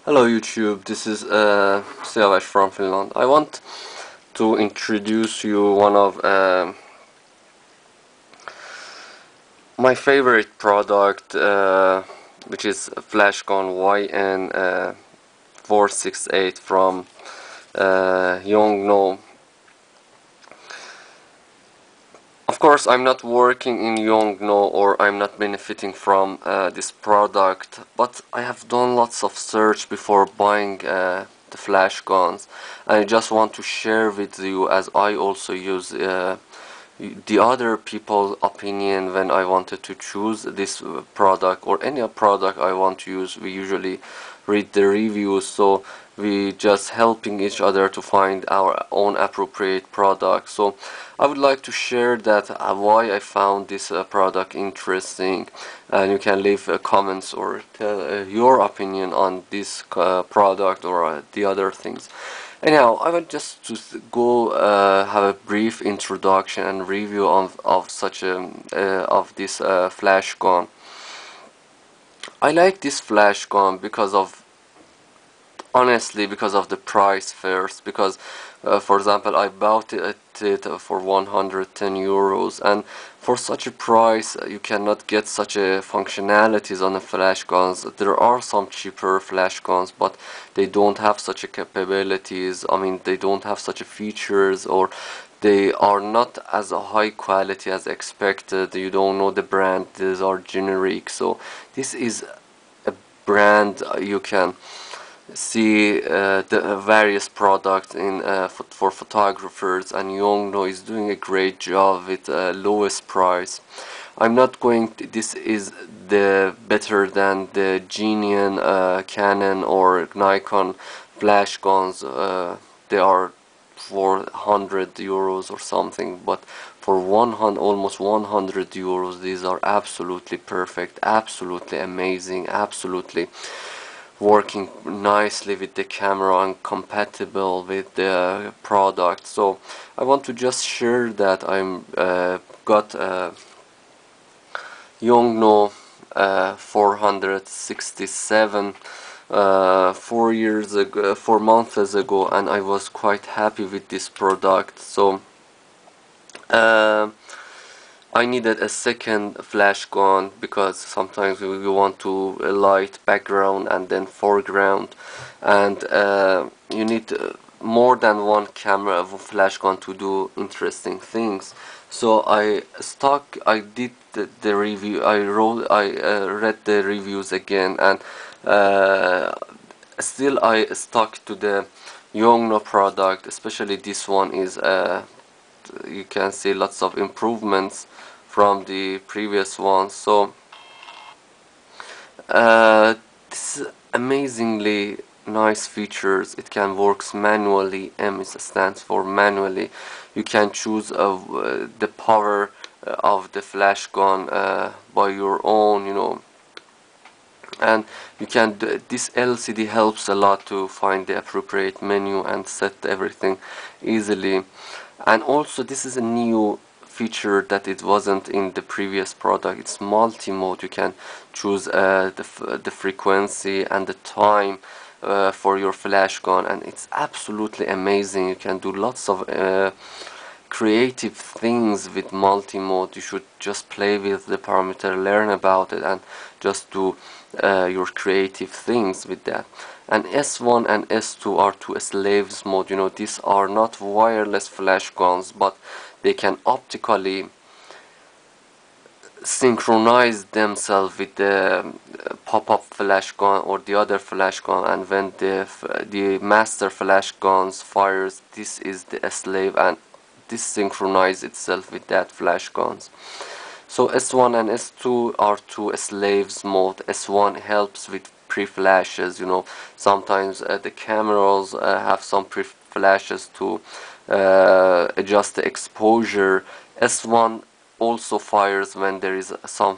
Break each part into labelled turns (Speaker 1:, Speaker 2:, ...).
Speaker 1: Hello YouTube, this is Siavash from Finland. I want to introduce you one of my favorite product, which is a flashgun YN-468 from Yongnuo. Of course, I'm not working in Yongnuo or I'm not benefiting from this product, but I have done lots of search before buying the flash guns. I just want to share with you, as I also use the other people's opinion when I wanted to choose this product or any product I want to use. We usually read the reviews, so we just helping each other to find our own appropriate product. So I would like to share that why I found this product interesting, and you can leave comments or tell your opinion on this product or the other things. Anyhow, I want just to go have a brief introduction and review of such a of this flash gun. I like this flash gun because of, honestly, because of the price first, because for example I bought it for 110 euros, and for such a price you cannot get such a functionalities on the flash guns. There are some cheaper flash guns, but they don't have such a capabilities. I mean, they don't have such a features, or they are not as a high quality as expected. You don't know the brand, these are generic. So this is a brand you can see the various products in for photographers, and Yongnuo is doing a great job with lowest price. I'm not going to, this is the better than the Canon or Nikon flash guns. They are 400 euros or something, but for 100, almost 100 euros, these are absolutely perfect, absolutely amazing, absolutely working nicely with the camera and compatible with the product. So I want to just share that I'm got Yongnuo 467 4 months ago, and I was quite happy with this product. So I needed a second flash gun because sometimes we want to light background and then foreground, and you need more than one camera of a flash gun to do interesting things. So I did the review, I read the reviews again, and still I stuck to the Yongnuo product. Especially this one is you can see lots of improvements from the previous one. So this is amazingly nice features. It can works manually. M stands for manually. You can choose the power of the flash gun by your own, you know, and you can this LCD helps a lot to find the appropriate menu and set everything easily. And also, this is a new feature that it wasn't in the previous product. It's multi-mode. You can choose the frequency and the time for your flash gun, and it's absolutely amazing. You can do lots of creative things with multi-mode. You should just play with the parameter, learn about it, and just do your creative things with that. And S1 and S2 are two slaves mode. You know, these are not wireless flash guns, but they can optically synchronize themselves with the pop-up flash gun or the other flash gun, and when the master flash guns fires, this is the slave, and this synchronize itself with that flash guns. So S1 and S2 are two slaves mode. S1 helps with pre-flashes. You know, sometimes the cameras have some pre-flashes to adjust the exposure. S1 also fires when there is some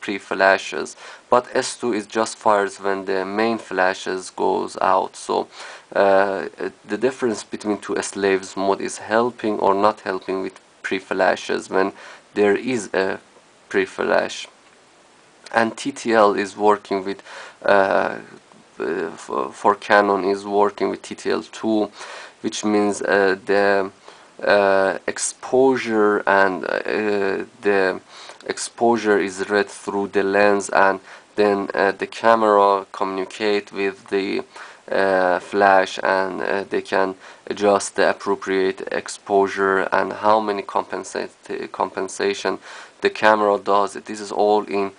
Speaker 1: pre-flashes, but S2 is just fires when the main flashes goes out. So the difference between two slaves mode is helping or not helping with pre-flashes when there is a pre-flash. And TTL is working with for Canon is working with TTL II, which means the exposure and the exposure is read through the lens, and then the camera communicate with the flash, and they can adjust the appropriate exposure and how many compensation the camera does. This is all in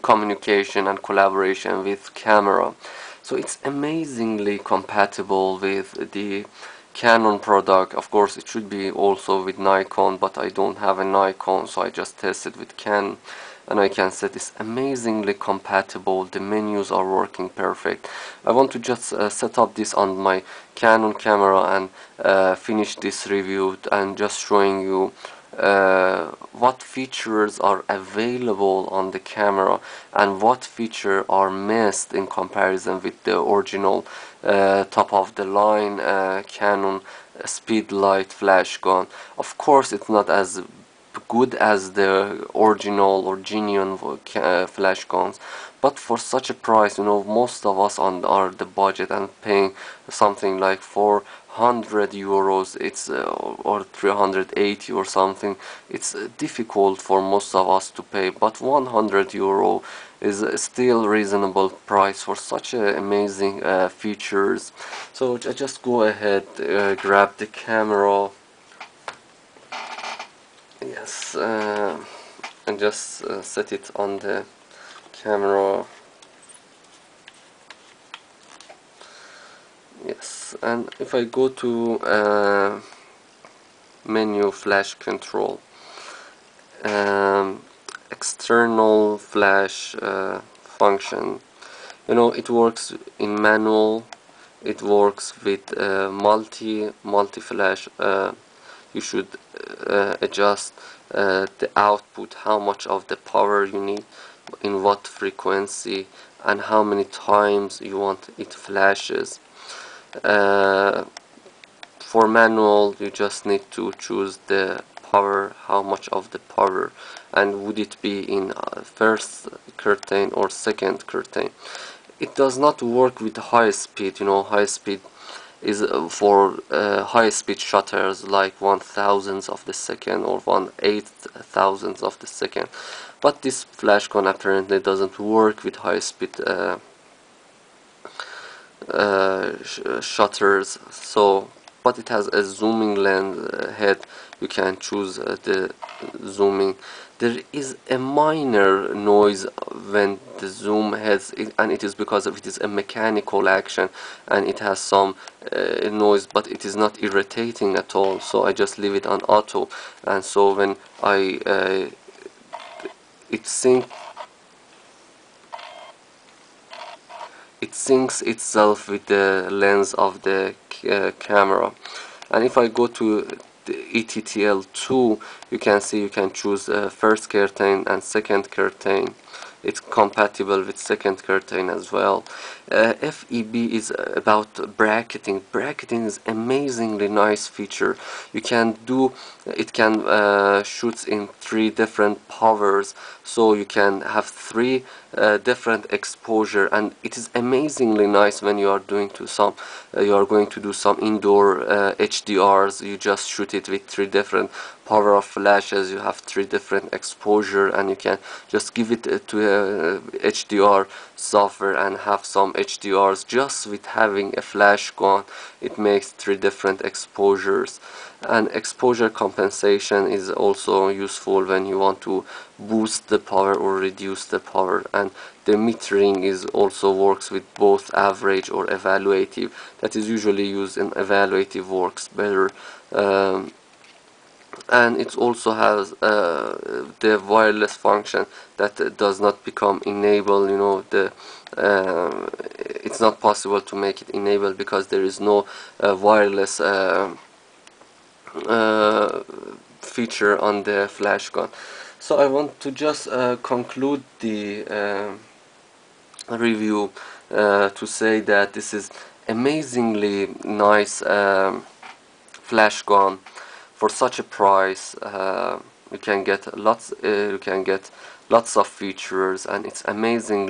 Speaker 1: communication and collaboration with camera. So it's amazingly compatible with the Canon product. Of course it should be also with Nikon, but I don't have a Nikon, so I just tested with Canon, and I can say it's amazingly compatible. The menus are working perfect. I want to just set up this on my Canon camera and finish this review and just showing you what features are available on the camera and what features are missed in comparison with the original top of the line Canon speedlight flash gun. Of course it's not as good as the original or genuine flash guns, but for such a price, you know, most of us are the budget and paying something like 400 euros, it's or 380 or something. It's difficult for most of us to pay, but 100 euro is still reasonable price for such amazing features. So I just go ahead, grab the camera. Yes, and just set it on the camera. Yes, and if I go to menu flash control, external flash function, you know, it works in manual, it works with multi flash. You should adjust the output, how much of the power you need, in what frequency, and how many times you want it flashes. For manual you just need to choose the power, how much of the power, and would it be in first curtain or second curtain. It does not work with high speed, you know, high speed is for high speed shutters like 1/1000th of the second or 1/8000th of the second, but this flash gun apparently doesn't work with high speed shutters. So but it has a zooming lens head, you can choose the zooming. There is a minor noise when the zoom heads, and it is because of it is a mechanical action and it has some noise, but it is not irritating at all, so I just leave it on auto. And so when I it syncs itself with the lens of the camera. And if I go to the E-TTL II, you can see you can choose first curtain and second curtain. It's compatible with second curtain as well. FEB is about bracketing. Bracketing is amazingly nice feature. You can do it, can shoot in 3 different powers, so you can have 3 different exposure, and it is amazingly nice when you are doing you are going to do some indoor HDRs. You just shoot it with 3 different power of flashes, you have 3 different exposure, and you can just give it to HDR software and have some HDRs just with having a flash gun. It makes 3 different exposures. And exposure compensation is also useful when you want to boost the power or reduce the power, and the metering is also works with both average or evaluative. That is usually used in evaluative, works better. And it also has the wireless function that does not become enable, you know, the it's not possible to make it enable because there is no wireless feature on the flash gun. So I want to just conclude the review to say that this is amazingly nice flash gun. For such a price, you can get lots of features, and it's amazingly